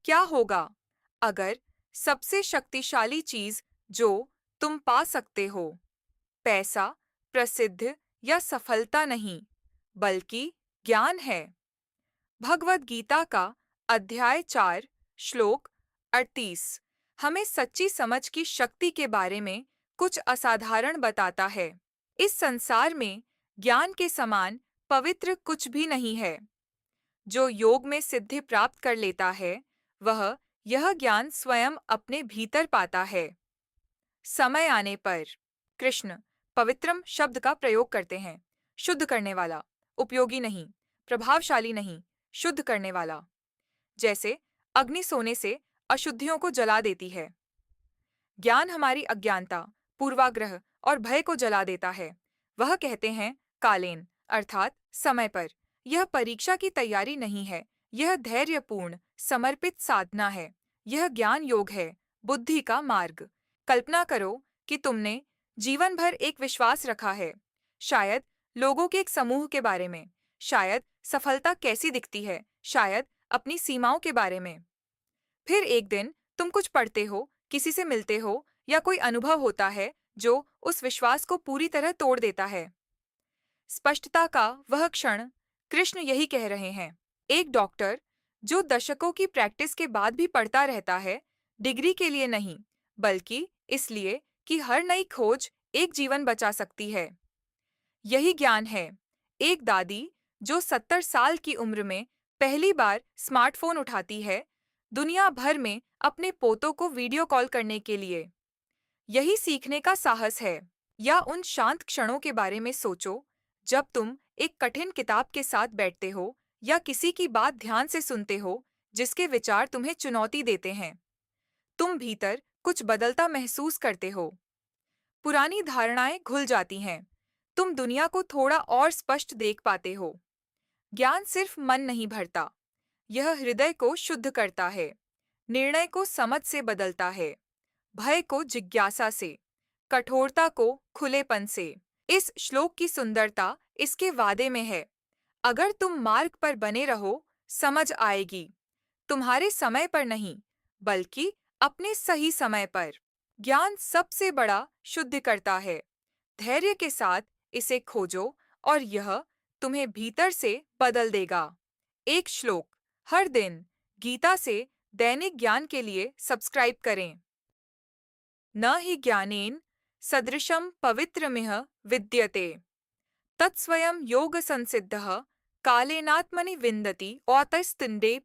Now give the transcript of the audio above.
क्या होगा अगर सबसे शक्तिशाली चीज जो तुम पा सकते हो पैसा, प्रसिद्ध या सफलता नहीं, बल्कि ज्ञान है? भगवद गीता का अध्याय 4, श्लोक 38 हमें सच्ची समझ की शक्ति के बारे में कुछ असाधारण बताता है। इस संसार में ज्ञान के समान पवित्र कुछ भी नहीं है। जो योग में सिद्धि प्राप्त कर लेता है, वह यह ज्ञान स्वयं अपने भीतर पाता है। समय आने पर कृष्ण पवित्रम शब्द का प्रयोग करते हैं। शुद्ध करने वाला, उपयोगी नहीं, प्रभावशाली नहीं, शुद्ध करने वाला। जैसे अग्नि सोने से अशुद्धियों को जला देती है। ज्ञान हमारी अज्ञानता, पूर्वाग्रह और भय को जला देता है। वह कहते हैं कालेन, अर्थात समय पर। यह परीक्षा की तैयारी नहीं है, यह धैर्यपूर्ण समर्पित साधना है। यह ज्ञान योग है, बुद्धि का मार्ग। कल्पना करो कि तुमने जीवन भर एक विश्वास रखा है, शायद लोगों के एक समूह के बारे में, शायद सफलता कैसी दिखती है, शायद अपनी सीमाओं के बारे में। फिर एक दिन तुम कुछ पढ़ते हो, किसी से मिलते हो या कोई अनुभव होता है जो उस विश्वास को पूरी तरह तोड़ देता है। स्पष्टता का वह क्षण, कृष्ण यही कह रहे हैं। एक डॉक्टर जो दशकों की प्रैक्टिस के बाद भी पढ़ता रहता है, डिग्री के लिए नहीं, बल्कि इसलिए कि हर नई खोज एक जीवन बचा सकती है। यही ज्ञान है। एक दादी जो 70 साल की उम्र में पहली बार स्मार्टफोन उठाती है, दुनिया भर में अपने पोतों को वीडियो कॉल करने के लिए। यही सीखने का साहस है। या उन शांत क्षणों के बारे में सोचो, जब तुम एक कठिन किताब के साथ बैठते हो या किसी की बात ध्यान से सुनते हो जिसके विचार तुम्हें चुनौती देते हैं। तुम भीतर कुछ बदलता महसूस करते हो। पुरानी धारणाएं घुल जाती हैं। तुम दुनिया को थोड़ा और स्पष्ट देख पाते हो। ज्ञान सिर्फ मन नहीं भरता, यह हृदय को शुद्ध करता है, निर्णय को समझ से बदलता है, भय को जिज्ञासा से, कठोरता को खुलेपन से। इस श्लोक की सुंदरता इसके वादे में है। अगर तुम मार्ग पर बने रहो, समझ आएगी। तुम्हारे समय पर नहीं, बल्कि अपने सही समय पर। ज्ञान सबसे बड़ा शुद्ध करता है। धैर्य के साथ इसे खोजो और यह तुम्हें भीतर से बदल देगा। एक श्लोक हर दिन गीता से दैनिक ज्ञान के लिए सब्सक्राइब करें। न हि ज्ञानेन सदृशं पवित्रमिह विद्यते तत्स्वयं योग संसिद्धः कालेनात्मनि विन्दति औतस्तिन्दे